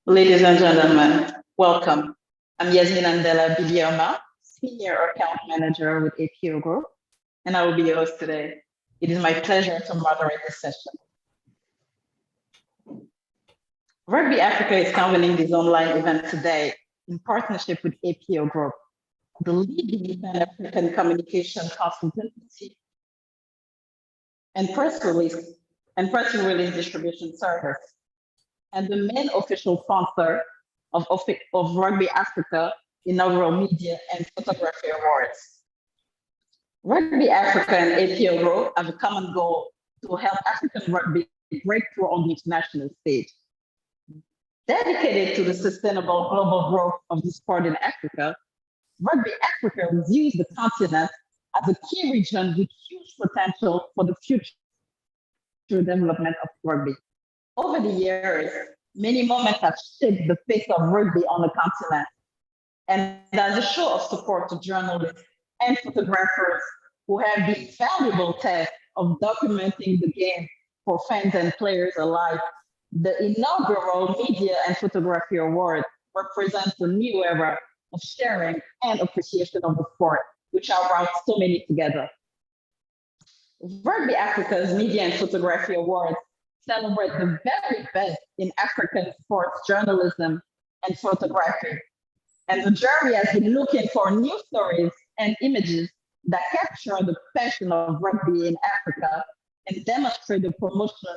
Ladies and gentlemen, welcome. I'm Yasmin Andela Bidiama, Senior Account Manager with APO Group, and I will be your host today. It is my pleasure to moderate this session. Rugby Africa is convening this online event today in partnership with APO Group, the leading Pan-African communication consultancy and press release distribution service, and the main official sponsor of Rugby Africa Inaugural Media and Photography Awards. Rugby Africa and APO Group have a common goal to help African rugby break through on the international stage. Dedicated to the sustainable global growth of the sport in Africa, Rugby Africa views the continent as a key region with huge potential for the future development of rugby. Over the years, many moments have shaped the face of rugby on the continent. And as a show of support to journalists and photographers who have the valuable task of documenting the game for fans and players alike, the Inaugural Media and Photography Award represents a new era of sharing and appreciation of the sport, which have brought so many together. Rugby Africa's Media and Photography Awards celebrate the very best in African sports journalism and photography. And the jury has been looking for new stories and images that capture the passion of rugby in Africa and demonstrate the promotion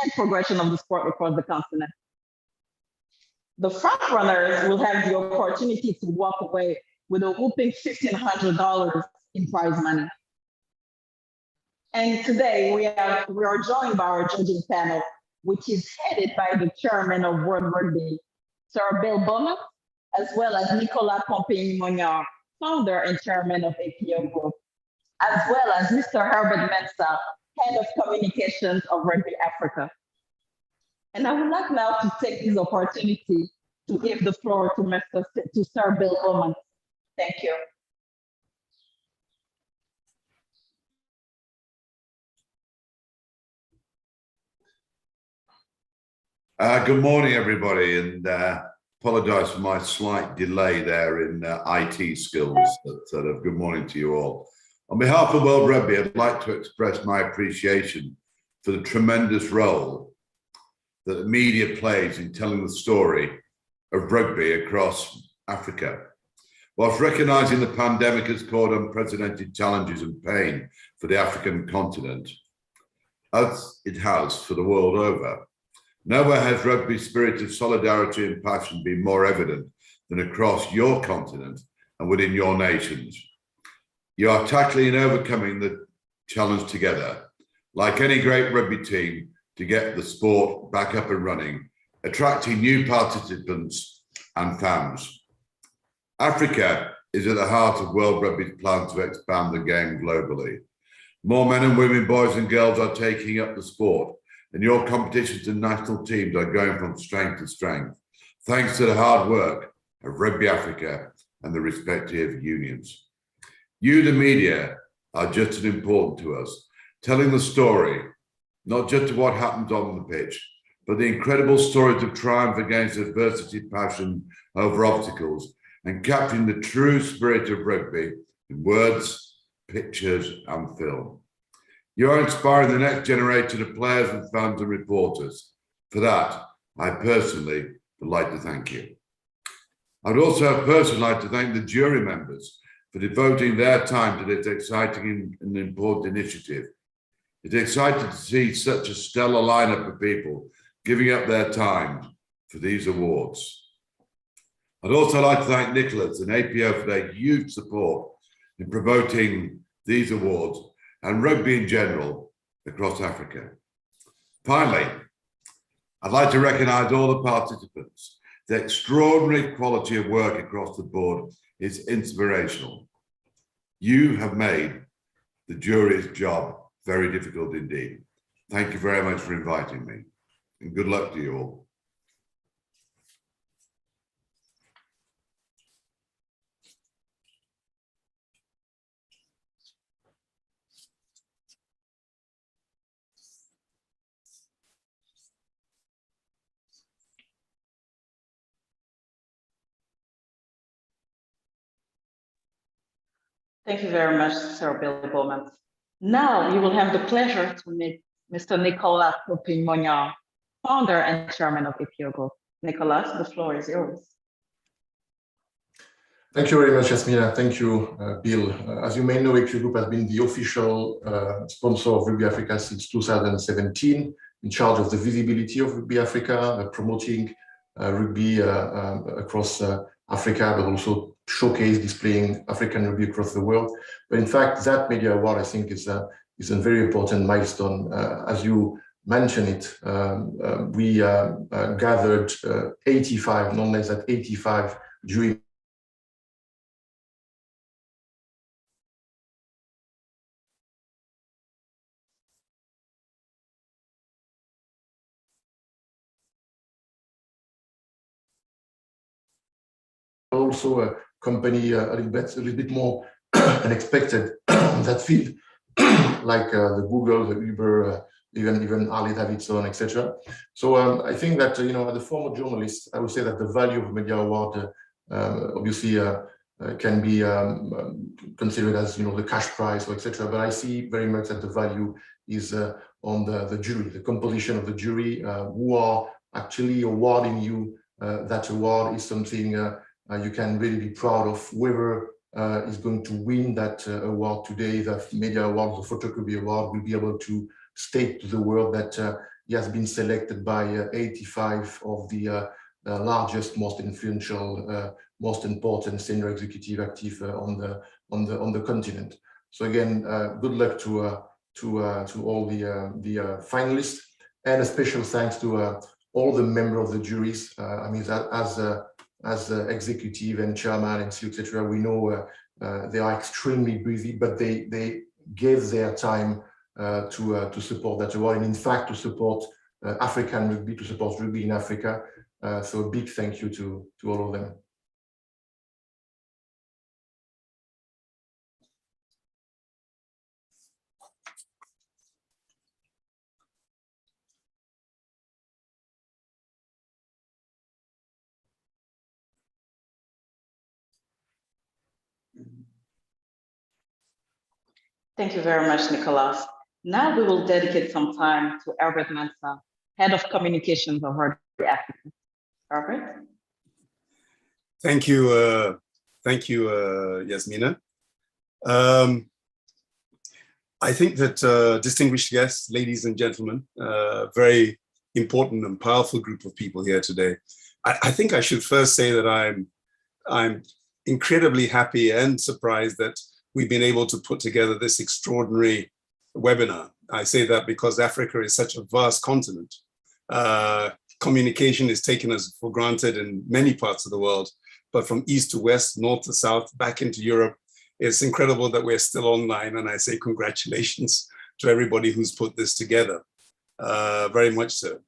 and progression of the sport across the continent. The frontrunners will have the opportunity to walk away with a whopping $1,500 in prize money. And today we are joined by our judging panel, which is headed by the chairman of World Rugby, Sir Bill Bowman, as well as Nicolas Pompey-Mognard, founder and chairman of APO Group, as well as Mr. Herbert Mensah, head of communications of Rugby Africa. And I would like now to take this opportunity to give the floor to Sir Bill Bowman. Thank you. Good morning, everybody, and apologize for my slight delay there in IT skills. But good morning to you all. On behalf of World Rugby, I'd like to express my appreciation for the tremendous role that the media plays in telling the story of rugby across Africa. Whilst recognising the pandemic has caused unprecedented challenges and pain for the African continent, as it has for the world over, nowhere has rugby's spirit of solidarity and passion been more evident than across your continent and within your nations. You are tackling and overcoming the challenge together, like any great rugby team, to get the sport back up and running, attracting new participants and fans. Africa is at the heart of World Rugby's plan to expand the game globally. More men and women, boys and girls are taking up the sport, and your competitions and national teams are going from strength to strength, thanks to the hard work of Rugby Africa and the respective unions. You, the media, are just as important to us, telling the story, not just of what happens on the pitch, but the incredible stories of triumph against adversity, passion over obstacles, and capturing the true spirit of rugby in words, pictures, and film. You are inspiring the next generation of players and fans and reporters. For that, I personally would like to thank you. I'd also personally like to thank the jury members for devoting their time to this exciting and important initiative. It's exciting to see such a stellar lineup of people giving up their time for these awards. I'd also like to thank Nicholas and APO for their huge support in promoting these awards and rugby in general across Africa. Finally, I'd like to recognise all the participants. The extraordinary quality of work across the board is inspirational. You have made the jury's job very difficult indeed. Thank you very much for inviting me, and good luck to you all. Thank you very much, Sir Bill Bowman. Now you will have the pleasure to meet Mr. Nicolas Popin-Mognard, founder and chairman of APO Group. Nicolas, the floor is yours. Thank you very much, Yasmina. Thank you, Bill. As you may know, APO Group has been the official sponsor of Rugby Africa since 2017, in charge of the visibility of Rugby Africa, promoting rugby across Africa, but also showcase, displaying African rugby across the world. But in fact, that media award, I think, is a very important milestone. As you mentioned it, we gathered 85, no less than 85 jury also a company a little bit more unexpected in that field, like the Google, the Uber, even Harley Davidson, etc. So I think that, you know, as a former journalist, I would say that the value of media award obviously can be considered as, you know, the cash prize or etc. But I see very much that the value is on the jury, the composition of the jury, who are actually awarding you that award is something you can really be proud of. Whoever is going to win that award today, the media award, the photography award, will be able to state to the world that he has been selected by 85 of the largest, most influential, most important senior executive active on the continent. So again, good luck to all the finalists, and a special thanks to all the members of the juries. I mean, as executive and chairman and CEO, etc., we know they are extremely busy, but they gave their time to support that award, and in fact to support African rugby, to support rugby in Africa. So a big thank you to all of them. Thank you very much, Nicolas. Now we will dedicate some time to Albert Mansa, Head of Communications of Rugby Africa. Albert? Thank you, Yasmina. I think that distinguished guests, ladies and gentlemen, very important and powerful group of people here today. I think I should first say that I'm incredibly happy and surprised that we've been able to put together this extraordinary webinar. I say that because Africa is such a vast continent. Communication is taken as for granted in many parts of the world, but from east to west, north to south, back into Europe, it's incredible that we're still online, and I say congratulations to everybody who's put this together, very much so.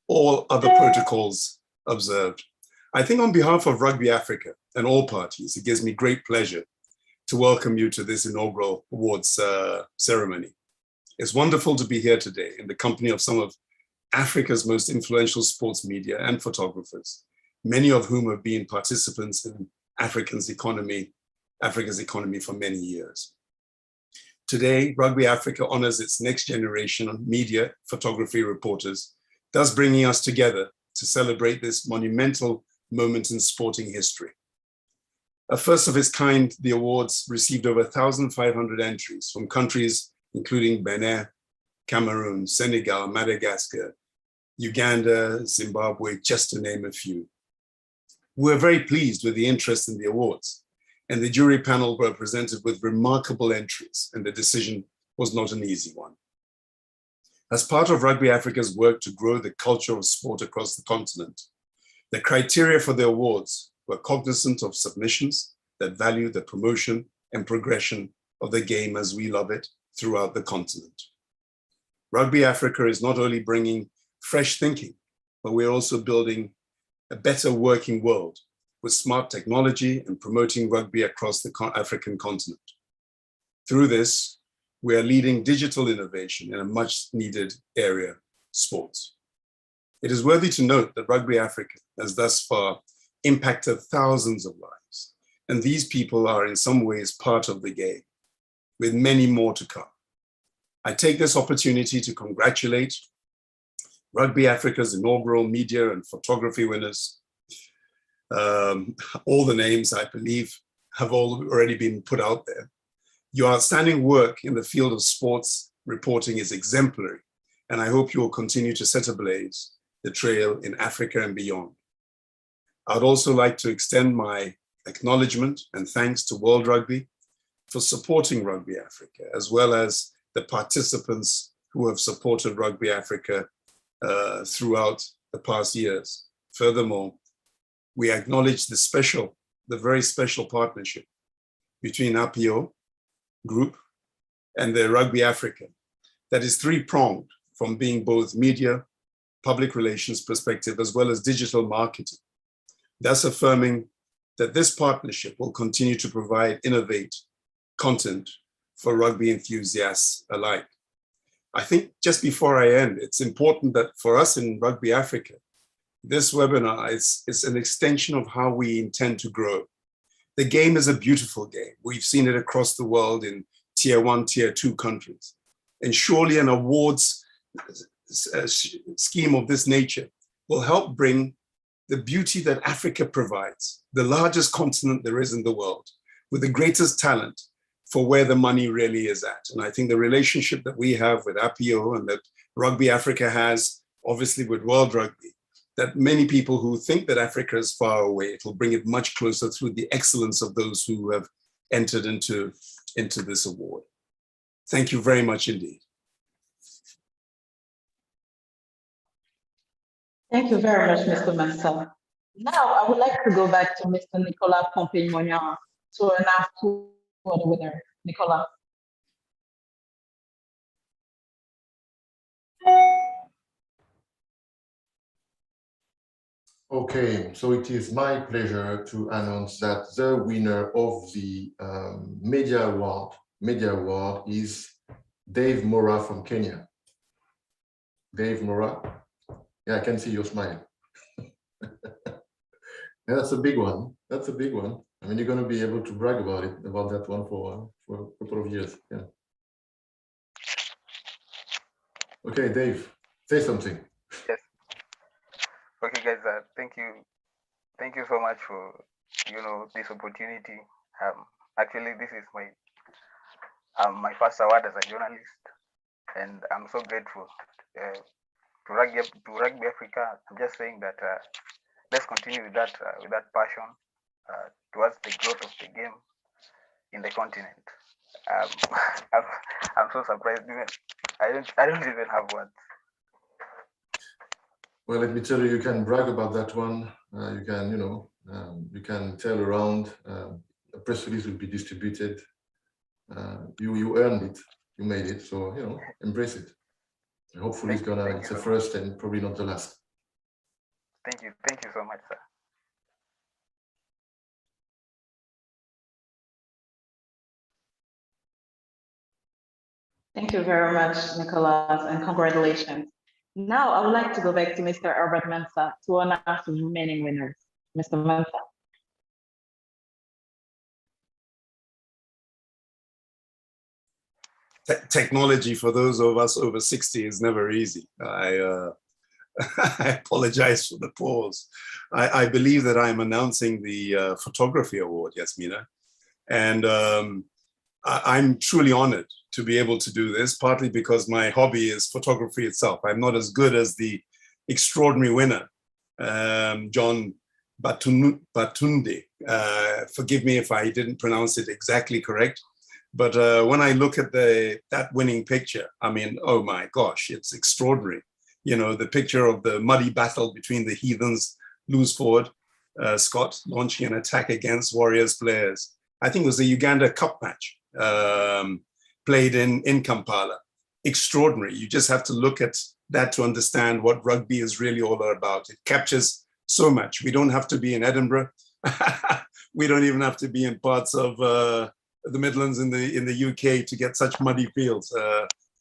All other protocols observed. I think on behalf of Rugby Africa and all parties, it gives me great pleasure to welcome you to this inaugural awards ceremony. It's wonderful to be here today in the company of some of Africa's most influential sports media and photographers, many of whom have been participants in Africa's economy for many years. Today, Rugby Africa honors its next generation of media photography reporters, thus bringing us together to celebrate this monumental moment in sporting history. A first of its kind, the awards received over 1,500 entries from countries including Benin, Cameroon, Senegal, Madagascar, Uganda, Zimbabwe, just to name a few. We were very pleased with the interest in the awards, and the jury panel were presented with remarkable entries, and the decision was not an easy one. As part of Rugby Africa's work to grow the culture of sport across the continent, the criteria for the awards were cognizant of submissions that value the promotion and progression of the game as we love it throughout the continent. Rugby Africa is not only bringing fresh thinking, but we're also building a better working world with smart technology and promoting rugby across the African continent. Through this, we are leading digital innovation in a much needed area, sports. It is worthy to note that Rugby Africa has thus far impacted thousands of lives And these people are in some ways part of the game, with many more to come. I take this opportunity to congratulate Rugby Africa's inaugural media and photography winners. All the names, I believe, have already been put out there. Your outstanding work in the field of sports reporting is exemplary, and I hope you will continue to set ablaze the trail in Africa and beyond. I'd also like to extend my acknowledgement and thanks to World Rugby for supporting Rugby Africa, as well as the participants who have supported Rugby Africa throughout the past years. Furthermore, we acknowledge the very special partnership between APO Group and the Rugby Africa that is three-pronged, from being both media, public relations perspective, as well as digital marketing, thus affirming that this partnership will continue to provide innovate content for rugby enthusiasts alike. I think just before I end, it's important that for us in Rugby Africa, this webinar is an extension of how we intend to grow. The game is a beautiful game. We've seen it across the world in tier 1, tier 2 countries. And surely an awards scheme of this nature will help bring the beauty that Africa provides, the largest continent there is in the world, with the greatest talent for where the money really is at. And I think the relationship that we have with APO and that Rugby Africa has, obviously with World Rugby, that many people who think that Africa is far away, it will bring it much closer through the excellence of those who have entered into this award. Thank you very much indeed. Thank you very much, Mr. Mensah. Now, I would like to go back to Mr. Nicolas Pompey-Mognan to announce who are the winner. Nicolas. Okay, so it is my pleasure to announce that the winner of the media award is Dave Mora from Kenya. Dave Mora, yeah, I can see your smile. Yeah, that's a big one. That's a big one. I mean, you're going to be able to brag about that one for a couple of years. Yeah. Okay, Dave, say something. Yes. Okay, guys. Thank you so much for this opportunity. Actually, this is my first award as a journalist, and I'm so grateful to Rugby Africa. I'm just saying that let's continue with that passion towards the growth of the game in the continent. I'm so surprised. I don't even have words. Well, let me tell you, you can brag about that one. You can, you can tell around. A press release will be distributed. You earned it. You made it. So, embrace it. And hopefully it's the first and probably not the last. Thank you so much, sir. Thank you very much, Nicolas, and congratulations. Now, I would like to go back to Mr. Herbert Mensah to announce the remaining winners. Mr. Mensah. Technology for those of us over 60 is never easy. I apologize for the pause. I believe that I'm announcing the photography award, Yasmina. And I'm truly honored to be able to do this, partly because my hobby is photography itself. I'm not as good as the extraordinary winner, John Batunde. Forgive me if I didn't pronounce it exactly correct. But when I look at that winning picture, I mean, oh my gosh, it's extraordinary. The picture of the muddy battle between the heathens, loose forward, Scott launching an attack against Warriors players. I think it was a Uganda Cup match played in Kampala. Extraordinary. You just have to look at that to understand what rugby is really all about. It captures so much. We don't have to be in Edinburgh. We don't even have to be in parts of the Midlands in the UK to get such muddy fields.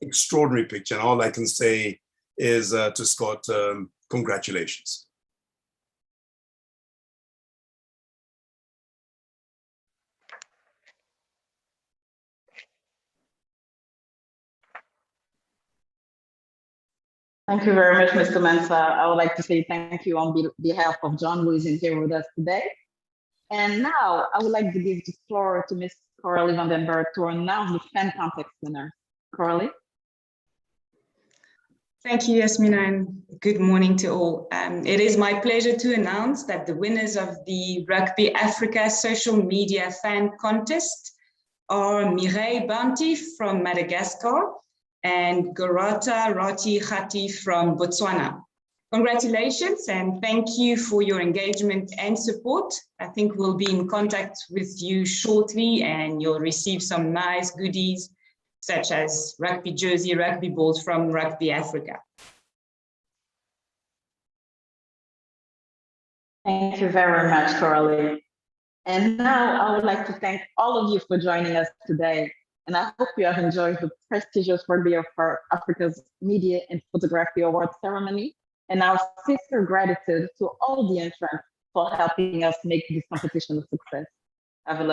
Extraordinary picture. And all I can say is to Scott, congratulations. Thank you very much, Mr. Mensah. I would like to say thank you on behalf of John, who isn't here with us today. And now I would like to give the floor to Ms. Coralie van den Berg to announce the fan context winner. Coralie? Thank you, Yasmina, and good morning to all. It is my pleasure to announce that the winners of the Rugby Africa social media fan contest are Mireille Banti from Madagascar and Gorata Rati Khati from Botswana. Congratulations and thank you for your engagement and support. I think we'll be in contact with you shortly and you'll receive some nice goodies such as rugby jersey, rugby balls from Rugby Africa. Thank you very much, Coralie. And now I would like to thank all of you for joining us today. And I hope you have enjoyed the prestigious Rugby Africa's Media and Photography Awards ceremony. And our sincere gratitude to all the entrants for helping us make this competition a success. Have a lovely